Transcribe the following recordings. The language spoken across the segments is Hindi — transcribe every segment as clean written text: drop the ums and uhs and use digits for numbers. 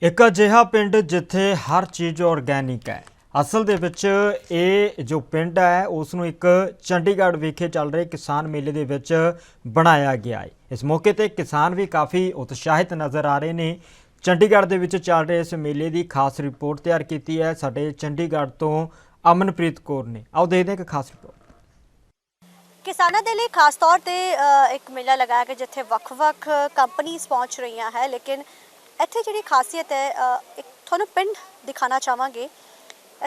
ਇੱਕ ਅਜਿਹਾ ਪਿੰਡ ਜਿੱਥੇ ਹਰ ਚੀਜ਼ ਆਰਗੈਨਿਕ ਹੈ। ਅਸਲ ਦੇ ਵਿੱਚ ਇਹ ਜੋ ਪਿੰਡ ਹੈ ਉਸ ਨੂੰ ਇੱਕ ਚੰਡੀਗੜ੍ਹ ਵਿਖੇ ਚੱਲ ਰਹੇ ਕਿਸਾਨ ਮੇਲੇ ਦੇ ਵਿੱਚ ਬਣਾਇਆ ਗਿਆ ਹੈ। ਇਸ ਮੌਕੇ ਤੇ ਕਿਸਾਨ ਵੀ ਕਾਫੀ ਉਤਸ਼ਾਹਿਤ ਨਜ਼ਰ ਆ ਰਹੇ ਨੇ। ਚੰਡੀਗੜ੍ਹ ਦੇ ਵਿੱਚ ਚੱਲ ਰਹੇ ਇਸ ਮੇਲੇ ਦੀ ਖਾਸ ਰਿਪੋਰਟ ਤਿਆਰ ਕੀਤੀ ਹੈ ਸਾਡੇ ਚੰਡੀਗੜ੍ਹ ਤੋਂ ਅਮਨਪ੍ਰੀਤ ਕੌਰ ਨੇ। ਆਓ ਦੇਖਦੇ ਹਾਂ ਇੱਕ ਖਾਸ ਰਿਪੋर्ट। किसानों के लिए खास तौर पर एक मेला लगाया गया जिथे ਵੱਖ-ਵੱਖ कंपनीज पहुँच रही हैं, लेकिन ਇੱਥੇ ਜਿਹੜੀ ਖਾਸੀਅਤ ਹੈ ਇੱਕ ਤੁਹਾਨੂੰ ਪਿੰਡ ਦਿਖਾਣਾ ਚਾਹਾਂਗੇ।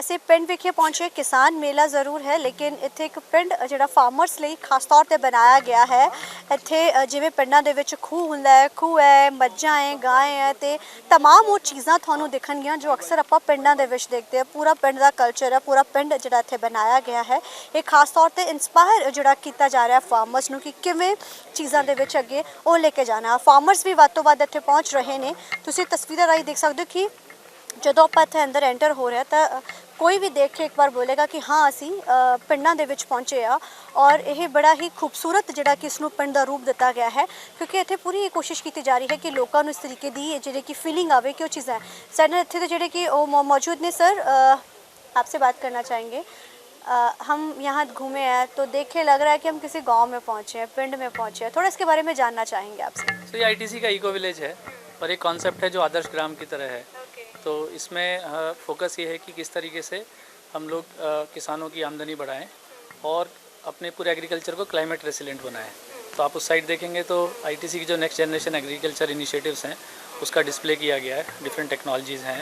ਅਸੀਂ ਪਿੰਡ ਵਿਖੇ ਪਹੁੰਚੇ। ਕਿਸਾਨ ਮੇਲਾ ਜ਼ਰੂਰ ਹੈ ਲੇਕਿਨ ਇੱਥੇ ਇੱਕ ਪਿੰਡ ਜਿਹੜਾ ਫਾਰਮਰਸ ਲਈ ਖਾਸ ਤੌਰ ਤੇ ਬਣਾਇਆ ਗਿਆ ਹੈ। ਇੱਥੇ ਜਿਵੇਂ ਪਿੰਡਾਂ ਦੇ ਵਿੱਚ ਖੂਹ ਹੁੰਦਾ ਹੈ, ਖੂਹ ਹੈ, ਮੱਝਾਂ ਹੈ, ਗਾਂ ਹੈ ਤੇ तमाम ਉਹ ਚੀਜ਼ਾਂ ਤੁਹਾਨੂੰ ਦਿਖਣਗੀਆਂ ਜੋ ਅਕਸਰ ਆਪਾਂ ਪਿੰਡਾਂ ਦੇ ਵਿੱਚ ਦੇਖਦੇ ਹਾਂ। ਪੂਰਾ ਪਿੰਡ ਦਾ ਕਲਚਰ ਹੈ, ਪੂਰਾ ਪਿੰਡ ਜਿਹੜਾ ਇੱਥੇ ਬਣਾਇਆ ਗਿਆ ਹੈ। ਇਹ ਖਾਸ ਤੌਰ ਤੇ ਇਨਸਪਾਇਰ ਜਿਹੜਾ ਕੀਤਾ ਜਾ ਰਿਹਾ ਫਾਰਮਰਸ ਨੂੰ ਕਿ ਕਿਵੇਂ ਚੀਜ਼ਾਂ ਦੇ ਵਿੱਚ ਅੱਗੇ ਉਹ ਲੈ ਕੇ ਜਾਣਾ। ਫਾਰਮਰਸ ਵੀ ਵੱਧ ਤੋਂ ਵੱਧ ਇੱਥੇ ਪਹੁੰਚ ਰਹੇ ਨੇ। ਤੁਸੀਂ ਤਸਵੀਰਾਂ ਰਾਹੀਂ ਦੇਖ ਸਕਦੇ ਹੋ ਕਿ ਜਦੋਂ ਆਪਾਂ ਇੱਥੇ ਅੰਦਰ ਐਂਟਰ ਹੋ ਰਿਹਾ ਤਾਂ ਕੋਈ ਵੀ ਦੇਖ ਕੇ ਇੱਕ ਵਾਰ ਬੋਲੇਗਾ ਕਿ ਹਾਂ ਅਸੀਂ ਪਿੰਡਾਂ ਦੇ ਵਿੱਚ ਪਹੁੰਚੇ ਆ। ਔਰ ਇਹ ਬੜਾ ਹੀ ਖੂਬਸੂਰਤ ਜਿਹੜਾ ਕਿ ਇਸ ਨੂੰ ਪਿੰਡ ਦਾ ਰੂਪ ਦਿੱਤਾ ਗਿਆ ਹੈ ਕਿਉਂਕਿ ਇੱਥੇ ਪੂਰੀ ਕੋਸ਼ਿਸ਼ ਕੀਤੀ ਜਾ ਰਹੀ ਹੈ ਕਿ ਲੋਕਾਂ ਨੂੰ ਇਸ ਤਰੀਕੇ ਦੀ ਜਿਹੜੇ ਕਿ ਫੀਲਿੰਗ ਆਵੇ ਕਿ ਉਹ ਚੀਜ਼ਾਂ ਸਾਡੇ ਨਾਲ ਇੱਥੇ ਦੇ ਜਿਹੜੇ कि वो मौजूद ने। सर आपसे बात करना चाहेंगे। हम यहाँ घूमे हैं तो देखे लग रहा है कि हम किसी गांव में पहुँचे हैं, पिंड में पहुँचे हैं। थोड़ा इसके बारे में जानना चाहेंगे आपसे। तो ये आईटीसी का इको विलेज है और एक कॉन्सेप्ट है जो आदर्श ग्राम की तरह है। तो इसमें फोकस ये है कि किस तरीके से हम लोग किसानों की आमदनी बढ़ाएं और अपने पूरे एग्रीकल्चर को क्लाइमेट रेसिलेंट बनाएं। तो आप उस साइड देखेंगे तो आईटीसी की जो नेक्स्ट जनरेशन एग्रीकल्चर इनिशिएटिव्स हैं उसका डिस्प्ले किया गया है। डिफरेंट टेक्नोलॉजीज़ हैं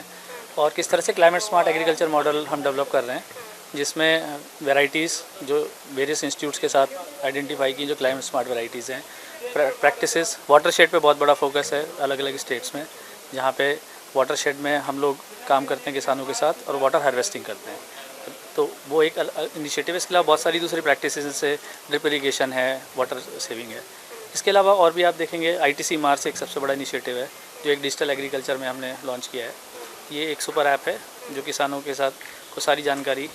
और किस तरह से क्लाइमेट स्मार्ट एग्रीकल्चर मॉडल हम डेवलप कर रहे हैं जिसमें वेराइटीज़ जो वेरियस इंस्टीट्यूट्स के साथ आइडेंटिफाई की जो क्लाइमेट स्मार्ट वेराइटीज़ हैं, प्रैक्टिसेस। वाटरशेड पे बहुत बड़ा फोकस है अलग अलग स्टेट्स में, जहाँ पे वाटरशेड में हम लोग काम करते हैं किसानों के साथ और वाटर हार्वेस्टिंग करते हैं। तो वो एक इनिशिएटिव है। इसके अलावा बहुत सारी दूसरी प्रैक्टिसेस जैसे ड्रिप इरीगेशन है, वाटर सेविंग है। इसके अलावा और भी आप देखेंगे आईटीसी मार्स एक सबसे बड़ा इनिशिएटिव है जो एक डिजिटल एग्रीकल्चर में हमने लॉन्च किया है। ये एक सुपर ऐप है जो किसानों के साथ को सारी जानकारी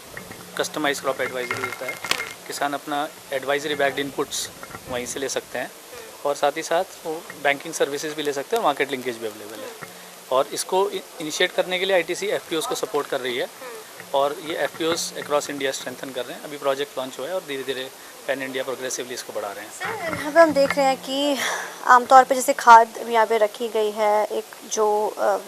कस्टमाइज क्रॉप एडवाइजरी देता है। किसान अपना एडवाइजरी बैक्ड इनपुट्स वहीं से ले सकते हैं और साथ ही साथ वो बैंकिंग सर्विसेज भी ले सकते हैं, मार्केट लिंकेज भी अवेलेबल है। और इसको इनिशिएट करने के लिए आईटीसी एफपीओज़ को सपोर्ट कर रही है और ये एफपीओज़ अक्रॉस इंडिया स्ट्रेंथन कर रहे हैं। अभी प्रोजेक्ट लॉन्च हुआ है और धीरे धीरे पैन इंडिया प्रोग्रेसिवली इसको बढ़ा रहे हैं। सर यहाँ पे हम देख रहे हैं कि आमतौर पे जैसे खाद यहाँ पे रखी गई है, एक जो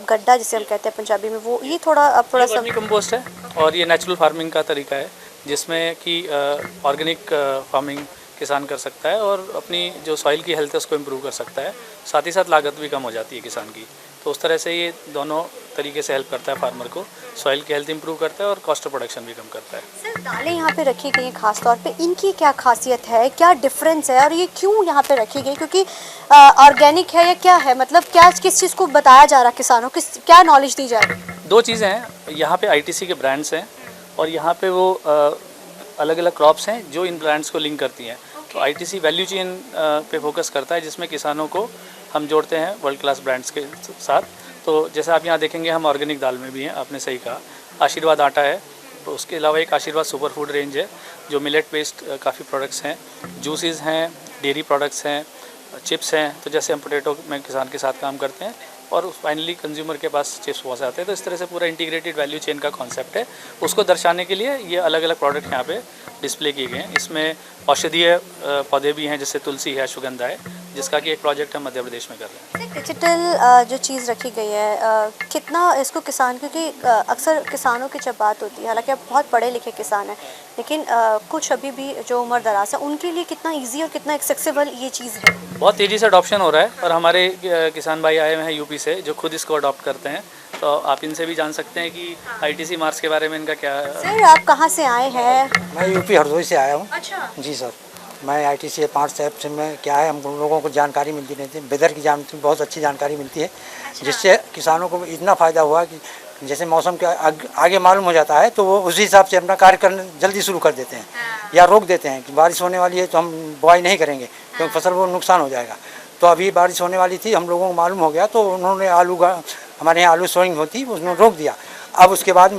गड्ढा जिसे हम कहते हैं पंजाबी में, वो ये थोड़ा वर्मी कंपोस्ट है और ये नेचुरल फार्मिंग का तरीका है जिसमें कि ऑर्गेनिक फार्मिंग किसान कर सकता है और अपनी जो सॉइल की हेल्थ है उसको इम्प्रूव कर सकता है। साथ ही साथ लागत भी कम हो जाती है किसान की। तो उस तरह से ये दोनों तरीके से हेल्प करता है फार्मर को। सॉइल की हेल्थ इंप्रूव करता है और कॉस्ट ऑफ प्रोडक्शन भी कम करता है। सर दालें यहाँ पे रखी गई हैं खास तौर पे, इनकी क्या खासियत है, क्या डिफरेंस है और ये क्यों यहाँ पे रखी गई? क्योंकि ऑर्गेनिक है या क्या है, मतलब क्या किस चीज़ को बताया जा रहा है किसानों को, क्या नॉलेज दी जा रही है? दो चीज़ें हैं। यहाँ पे आईटीसी के ब्रांड्स हैं और यहाँ पे वो अलग अलग क्रॉप्स हैं जो इन ब्रांड्स को लिंक करती हैं। तो आईटीसी वैल्यू चेन पे फोकस करता है जिसमें किसानों को हम जोड़ते हैं वर्ल्ड क्लास ब्रांड्स के साथ। तो जैसे आप यहाँ देखेंगे हम ऑर्गेनिक दाल में भी हैं, आपने सही कहा। आशीर्वाद आटा है, तो उसके अलावा एक आशीर्वाद सुपर फूड रेंज है जो मिलेट बेस्ड काफ़ी प्रोडक्ट्स हैं, जूसेस हैं, डेयरी प्रोडक्ट्स हैं, चिप्स हैं। तो जैसे हम पोटैटो में किसान के साथ काम करते हैं और फाइनली कंज्यूमर के पास चिप्स पहुँच जाते हैं। तो इस तरह से पूरा इंटीग्रेटेड वैल्यू चेन का कॉन्सेप्ट है। उसको दर्शाने के लिए ये अलग अलग प्रोडक्ट यहाँ पे डिस्प्ले किए गए हैं। इसमें औषधीय पौधे भी हैं जैसे तुलसी है, अश्वगंधा है, जिसका कि एक प्रोजेक्ट हम मध्य प्रदेश में कर रहे हैं। डिजिटल जो चीज़ रखी गई है कितना इसको किसान, क्योंकि अक्सर किसानों की जब बात होती है, हालांकि अब बहुत पढ़े लिखे किसान हैं लेकिन कुछ अभी भी जो उम्र दराज है उनके लिए कितना ईजी और कितना एक्सेसिबल ये चीज़ है? बहुत तेज़ी से अडॉप्शन हो रहा है और हमारे किसान भाई आए हुए हैं यूपी से जो खुद इसको अडॉप्ट करते हैं। तो आप इनसे भी जान सकते हैं कि आईटीसी मार्स के बारे में इनका क्या है। सर आप कहाँ से आए हैं? मैं यूपी हरदोई से आया हूँ। अच्छा जी सर, मैं आईटीसी पार्ट्स ऐप से में क्या है हम लोगों को जानकारी मिलती रहती है, वेदर की बहुत अच्छी जानकारी मिलती है। जिससे किसानों को इतना फ़ायदा हुआ कि जैसे मौसम के आगे मालूम हो जाता है तो वो उसी हिसाब से अपना कार्य करना जल्दी शुरू कर देते हैं या रोक देते हैं कि बारिश होने वाली है तो हम बुआई नहीं करेंगे क्योंकि फसल वो नुकसान हो जाएगा। तो अभी बारिश होने वाली थी, हम लोगों को मालूम हो गया तो उन्होंने हमारे यहाँ आलू सोइंग होती उसने रोक दिया। अब उसके बाद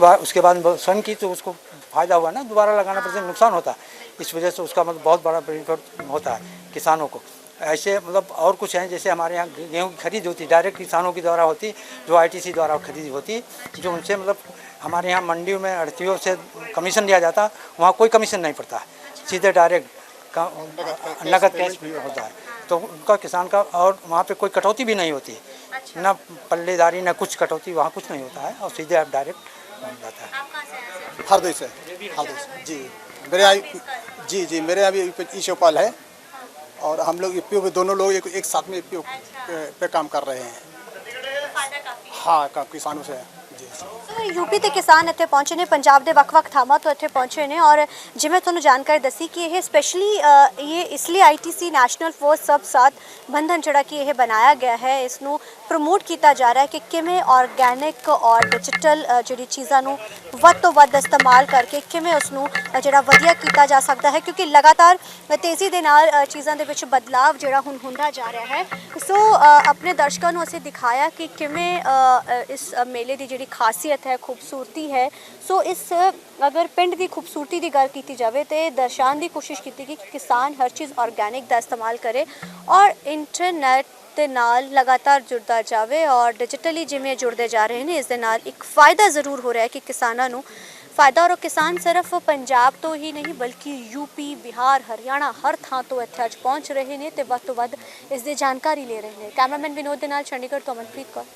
सोइंग की तो उसको फ़ायदा हुआ ना, दोबारा लगाना पर नुकसान होता है। इस वजह से उसका मतलब बहुत बड़ा बेनिफिट होता है किसानों को। ऐसे मतलब और कुछ हैं, जैसे हमारे यहाँ गेहूँ की खरीद होती डायरेक्ट किसानों के द्वारा होती, जो आईटीसी द्वारा खरीद होती, जो उनसे मतलब हमारे यहाँ मंडियों में अड़तियों से कमीशन दिया जाता, वहाँ कोई कमीशन नहीं पड़ता, सीधे डायरेक्ट नगद कैश भी होता है, तो उनका किसान का, और वहाँ पे कोई कटौती भी नहीं होती, ना पल्लेदारी ना कुछ कटौती, वहाँ कुछ नहीं होता है, और सीधे आप डायरेक्ट बन जाता है। हरदोई से, हरदोई से जी। मेरे यहाँ जी मेरे यहाँ भी ई चौपाल है, और हम लोग ईपीओ में दोनों लोग एक साथ में ईपीओ पे काम कर रहे हैं। हाँ, किसानों से जी। यूपी ਦੇ ਕਿਸਾਨ ਇੱਥੇ ਪਹੁੰਚੇ ਨੇ, ਪੰਜਾਬ ਦੇ ਵੱਖ-ਵੱਖ ਥਾਵਾਂ ਤੋਂ ਇੱਥੇ ਪਹੁੰਚੇ ਨੇ, ਔਰ ਜਿਵੇਂ ਤੁਹਾਨੂੰ ਜਾਣਕਾਰੀ ਦੱਸੀ ਕਿ ਇਹ ਸਪੈਸ਼ਲੀ ਇਹ ਇਸ ਲਈ ਆਈਟੀਸੀ ਨੈਸ਼ਨਲ ਫੋਰਸ ਸਬ ਸਾਥ ਬੰਧਨ ਜਿਹੜਾ ਕਿ ਇਹ ਬਣਾਇਆ ਗਿਆ ਹੈ, ਇਸ ਨੂੰ ਪ੍ਰਮੋਟ ਕੀਤਾ ਜਾ ਰਿਹਾ ਹੈ ਕਿ ਕਿਵੇਂ ਆਰਗੈਨਿਕ ਔਰ ਡਿਜੀਟਲ ਜਿਹੜੀ ਚੀਜ਼ਾਂ ਨੂੰ ਵੱਧ ਤੋਂ ਵੱਧ ਇਸਤੇਮਾਲ ਕਰਕੇ ਕਿਵੇਂ ਉਸ ਨੂੰ ਜਿਹੜਾ ਵਧੀਆ ਕੀਤਾ ਜਾ ਸਕਦਾ ਹੈ, ਕਿਉਂਕਿ ਲਗਾਤਾਰ ਤੇਜ਼ੀ ਦੇ ਨਾਲ ਚੀਜ਼ਾਂ ਦੇ ਵਿੱਚ ਬਦਲਾਵ ਜਿਹੜਾ ਹੁਣ ਹੁੰਦਾ ਜਾ ਰਿਹਾ ਹੈ। ਸੋ ਆਪਣੇ ਦਰਸ਼ਕਾਂ ਨੂੰ ਅਸੀਂ ਦਿਖਾਇਆ ਕਿ ਕਿਵੇਂ ਇਸ ਮੇਲੇ ਦੀ ਜਿਹੜੀ ਖਾਸੀਅਤ है, खूबसूरती है। सो इस अगर पिंड की खूबसूरती की गल की जाए तो दर्शाने की कोशिश की कि किसान हर चीज़ ऑर्गैनिक का इस्तेमाल करे और इंटरनेट के नाल लगातार जुड़ता जाए और डिजिटली जिमें जुड़ते जा रहे हैं, इस दे नाल एक फ़ायदा ज़रूर हो रहा है कि किसानों को फ़ायदा, और किसान सिर्फ पंजाब तो ही नहीं बल्कि यूपी, बिहार, हरियाणा हर थां तो इत्थे अज पहुँच रहे हैं तो वध इसकी जानकारी ले रहे हैं। कैमरामैन विनोद के नाल चंडीगढ़ तो अमनप्रीत कौर।